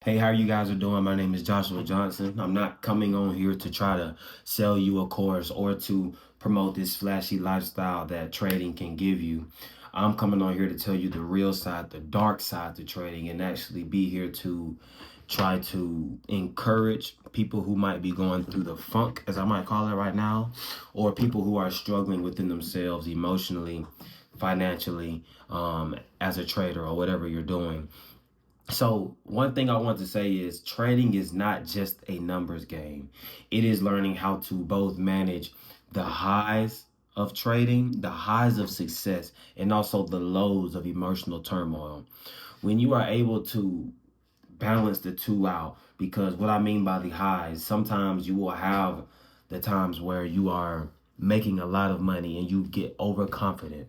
Hey, how you guys are doing? My name is Joshua Johnson. I'm not coming on here to try to sell you a course or to promote this flashy lifestyle that trading can give you. I'm coming on here to tell you the real side, the dark side to trading, and actually be here to try to encourage people who might be going through the funk, as I might call it right now, or people who are struggling within themselves emotionally, financially, as a trader or whatever you're doing. So one thing I want to say is trading is not just a numbers game. It is learning how to both manage the highs of trading, the highs of success, and also the lows of emotional turmoil. When you are able to balance the two out, because what I mean by the highs, sometimes you will have the times where you are making a lot of money and you get overconfident.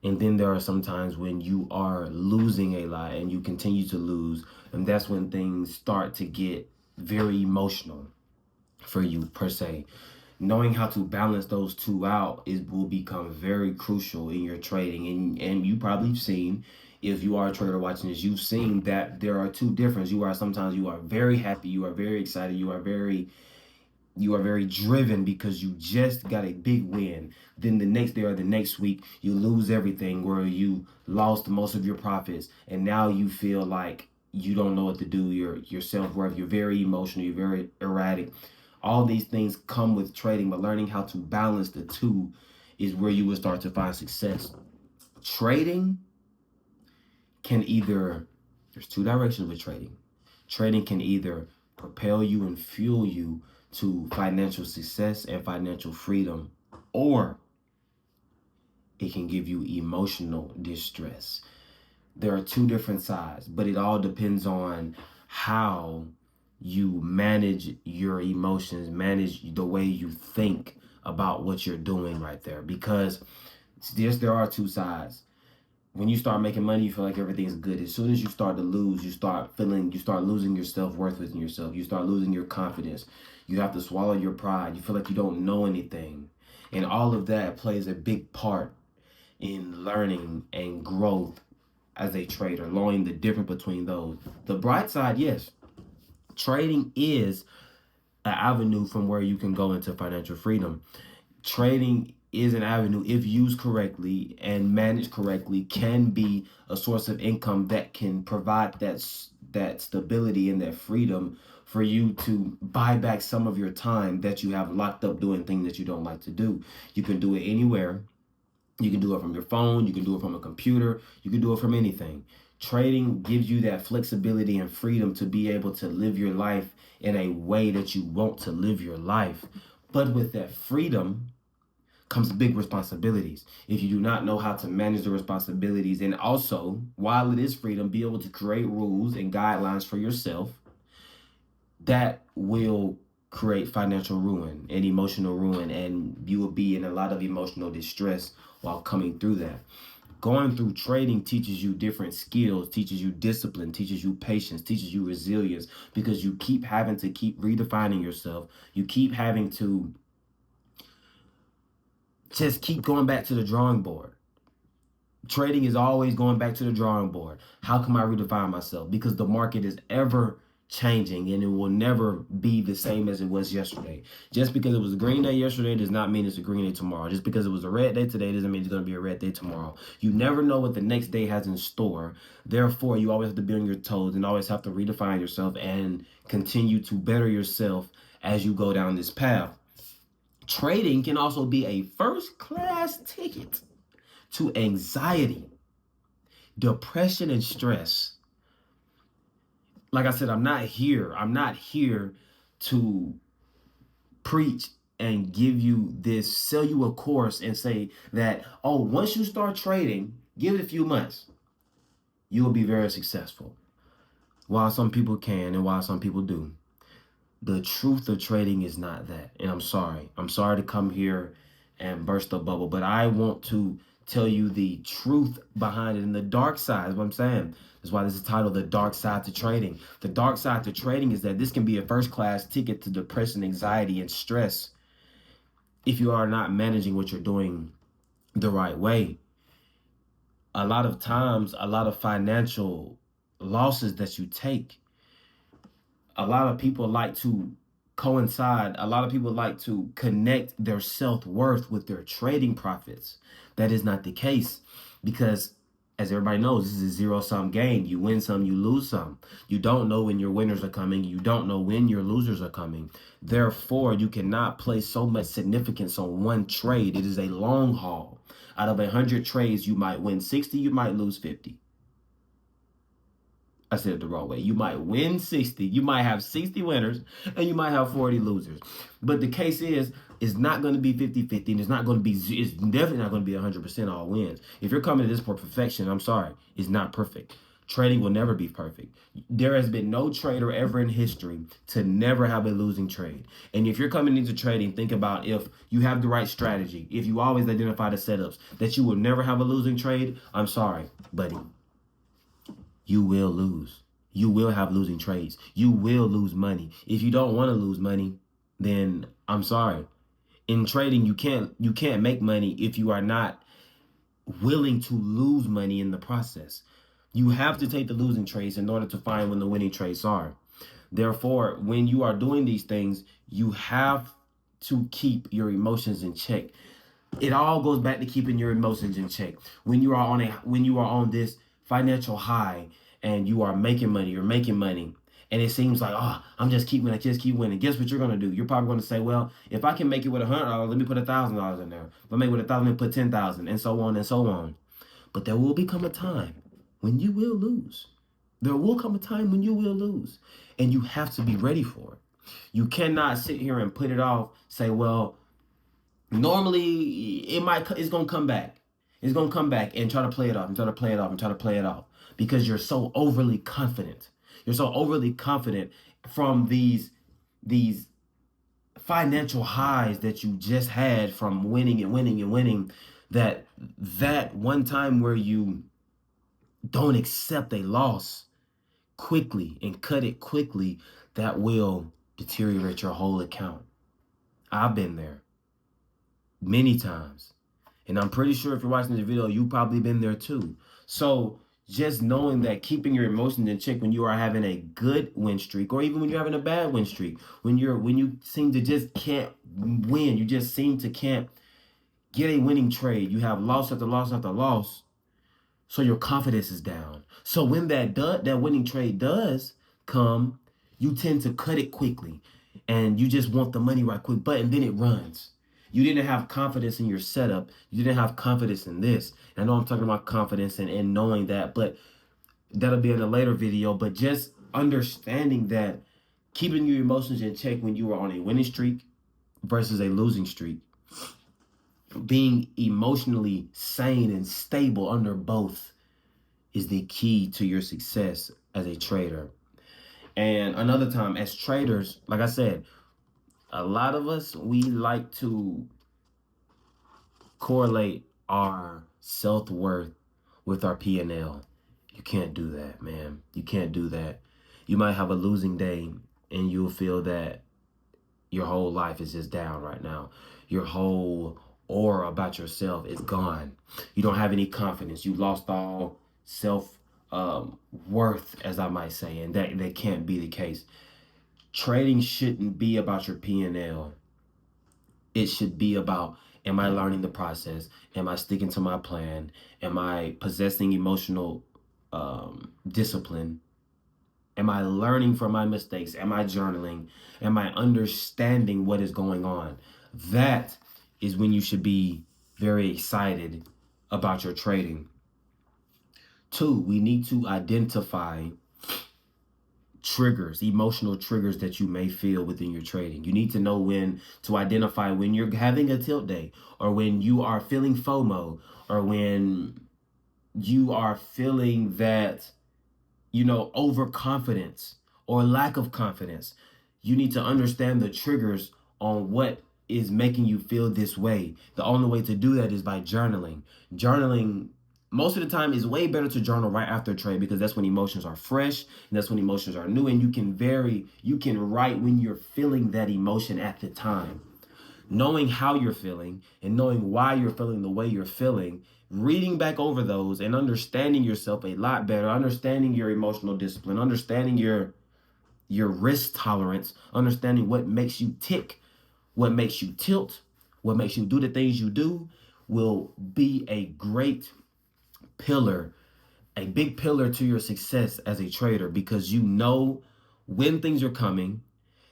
And then there are some times when you are losing a lot and you continue to lose. And that's when things start to get very emotional for you, per se. Knowing how to balance those two out will become very crucial in your trading. And you probably have seen, if you are a trader watching this, you've seen that there are two differences. Sometimes you are very happy, you are very excited, you are very driven because you just got a big win. Then the next day or the next week, you lose everything, where you lost most of your profits. And now you feel like you don't know what to do. Your self-worth, you're very emotional, you're very erratic. All these things come with trading, but learning how to balance the two is where you will start to find success. Trading can either, there's two directions with trading. Trading can either propel you and fuel you to financial success and financial freedom, or it can give you emotional distress. There are two different sides, but it all depends on how you manage your emotions, manage the way you think about what you're doing right there. Because yes, there are two sides. When you start making money, you feel like everything's good. As soon as you start to lose, you start losing your self-worth within yourself. You start losing your confidence. You have to swallow your pride. You feel like you don't know anything. And all of that plays a big part in learning and growth as a trader, knowing the difference between those. The bright side, yes, trading is an avenue from where you can go into financial freedom. Trading is an avenue, if used correctly and managed correctly, can be a source of income that can provide that stability and that freedom for you to buy back some of your time that you have locked up doing things that you don't like to do. You can do it anywhere. You can do it from your phone, you can do it from a computer, you can do it from anything. Trading gives you that flexibility and freedom to be able to live your life in a way that you want to live your life. But with that freedom comes big responsibilities. If you do not know how to manage the responsibilities, and also, while it is freedom, be able to create rules and guidelines for yourself, that will create financial ruin and emotional ruin, and you will be in a lot of emotional distress while coming through that. Going through trading teaches you different skills, teaches you discipline, teaches you patience, teaches you resilience, because you keep having to keep redefining yourself. You keep having to just keep going back to the drawing board. Trading is always going back to the drawing board. How can I redefine myself? Because the market is ever changing and it will never be the same as it was yesterday. Just because it was a green day yesterday does not mean it's a green day tomorrow. Just because it was a red day today doesn't mean it's going to be a red day tomorrow. You never know what the next day has in store. Therefore, you always have to be on your toes and always have to redefine yourself and continue to better yourself as you go down this path. Trading can also be a first class ticket to anxiety, depression, and stress. Like I said, I'm not here to preach and give you this, sell you a course and say that, oh, once you start trading, give it a few months, you will be very successful. While some people can and while some people do, the truth of trading is not that. And I'm sorry. I'm sorry to come here and burst a bubble, but I want to tell you the truth behind it and the dark side is what I'm saying. That's why this is titled The Dark Side to Trading. The dark side to trading is that this can be a first class ticket to depression, anxiety, and stress if you are not managing what you're doing the right way. A lot of times, a lot of financial losses that you take A lot of people like to coincide, a lot of people like to connect their self-worth with their trading profits. That is not the case, because as everybody knows, this is a zero-sum game. You win some, you lose some. You don't know when your winners are coming. You don't know when your losers are coming. Therefore, you cannot place so much significance on one trade. It is a long haul. Out of 100 trades, you might win 60, you might lose 50. I said it the wrong way. You might win 60, you might have 60 winners, and you might have 40 losers. But the case is, it's not going to be 50-50, and it's not going to be, it's definitely not going to be 100% all wins. If you're coming to this for perfection, I'm sorry, it's not perfect. Trading will never be perfect. There has been no trader ever in history to never have a losing trade. And if you're coming into trading, think about if you have the right strategy, if you always identify the setups, that you will never have a losing trade. I'm sorry, buddy. You will lose. You will have losing trades. You will lose money. If you don't want to lose money, then I'm sorry. In trading, you can't make money if you are not willing to lose money in the process. You have to take the losing trades in order to find when the winning trades are. Therefore, when you are doing these things, you have to keep your emotions in check. It all goes back to keeping your emotions in check. When you are on this financial high and you are making money, you're making money, and it seems like, oh, I just keep winning. Guess what you're gonna do? You're probably gonna say, well, if I can make it with $100, let me put $1,000 in there. If I make it with 1,000, let me put 10,000, and so on and so on. But there will become a time when you will lose. There will come a time when you will lose, and you have to be ready for it. You cannot sit here and put it off. Say, well, normally it's gonna come back. It's gonna come back, and try to play it off and try to play it off and try to play it off, because you're so overly confident. You're so overly confident from these financial highs that you just had from winning and winning and winning, that one time where you don't accept a loss quickly and cut it quickly, that will deteriorate your whole account. I've been there many times. And I'm pretty sure if you're watching this video, you've probably been there too. So just knowing that, keeping your emotions in check when you are having a good win streak, or even when you're having a bad win streak, when you seem to just can't win, you just seem to can't get a winning trade. You have loss after loss after loss. So your confidence is down. So when that winning trade does come, you tend to cut it quickly, and you just want the money right quick, but and then it runs. You didn't have confidence in your setup. You didn't have confidence in this. And I know I'm talking about confidence and knowing that, but that'll be in a later video. But just understanding that, keeping your emotions in check when you are on a winning streak versus a losing streak, being emotionally sane and stable under both, is the key to your success as a trader. And another time, as traders, like I said, a lot of us, we like to correlate our self-worth with our P&L. You can't do that, man. You can't do that. You might have a losing day and you'll feel that your whole life is just down right now. Your whole aura about yourself is gone. You don't have any confidence. You lost all self worth, as I might say, and that can't be the case. Trading shouldn't be about your P&L. It should be about, am I learning the process? Am I sticking to my plan? Am I possessing emotional discipline? Am I learning from my mistakes? Am I journaling? Am I understanding what is going on? That is when you should be very excited about your trading. 2, we need to identify triggers, emotional triggers that you may feel within your trading. You need to know when to identify when you're having a tilt day, or when you are feeling FOMO, or when you are feeling that, overconfidence or lack of confidence. You need to understand the triggers on what is making you feel this way. The only way to do that is by journaling. Journaling, most of the time, is way better to journal right after a trade, because that's when emotions are fresh and that's when emotions are new, and you can write when you're feeling that emotion at the time. Knowing how you're feeling and knowing why you're feeling the way you're feeling, reading back over those and understanding yourself a lot better, understanding your emotional discipline, understanding your your risk tolerance, understanding what makes you tick, what makes you tilt, what makes you do the things you do will be a great pillar, a big pillar to your success as a trader, because you know when things are coming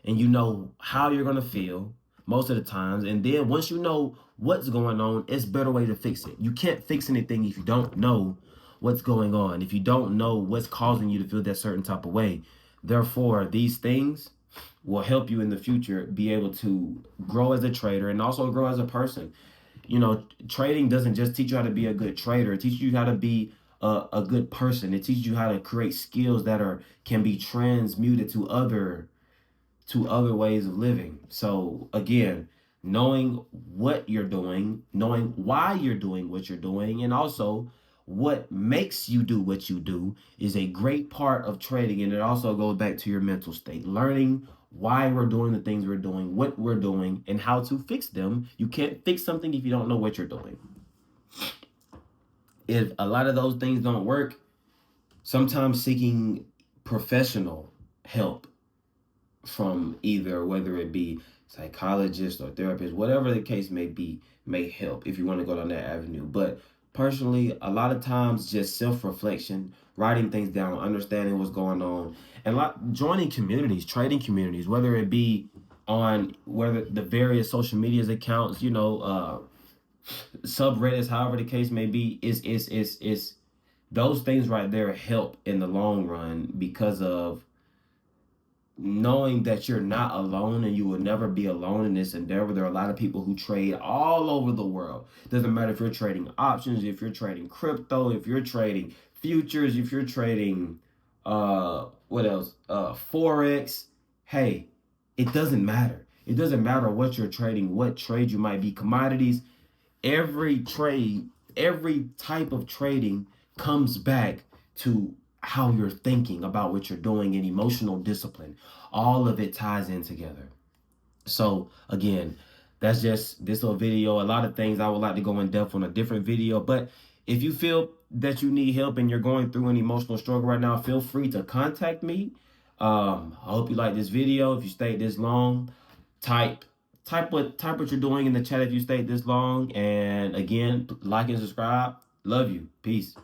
and you know how you're going to feel most of the times. And then once you know what's going on, it's a better way to fix it. You can't fix anything if you don't know what's going on, if you don't know what's causing you to feel that certain type of way. Therefore, these things will help you in the future be able to grow as a trader and also grow as a person. You know, trading doesn't just teach you how to be a good trader. It teaches you how to be a good person. It teaches you how to create skills that can be transmuted to other ways of living. So again, knowing what you're doing, knowing why you're doing what you're doing, and also what makes you do what you do is a great part of trading. And it also goes back to your mental state, learning why we're doing the things we're doing, what we're doing, and how to fix them. You can't fix something if you don't know what you're doing. If a lot of those things don't work, sometimes seeking professional help from either, whether it be psychologist or therapist, whatever the case may be, may help if you want to go down that avenue. But personally, a lot of times just self-reflection, writing things down, understanding what's going on, and joining communities, trading communities, whether it be on whether the various social medias accounts, subreddits, however the case may be, is those things right there help in the long run, because of knowing that you're not alone and you will never be alone in this endeavor. There are a lot of people who trade all over the world. Doesn't matter if you're trading options, if you're trading crypto, if you're trading futures, if you're trading what else? Forex. Hey, it doesn't matter. It doesn't matter what you're trading, what trade you might be, commodities. Every trade, every type of trading comes back to how you're thinking about what you're doing and emotional discipline. All of it ties in together. So again, that's just this little video. A lot of things I would like to go in depth on a different video, but if you feel that you need help and you're going through an emotional struggle right now, feel free to contact me. I hope you like this video. If you stayed this long, type type what you're doing in the chat if you stayed this long. And again, like and subscribe. Love you. Peace.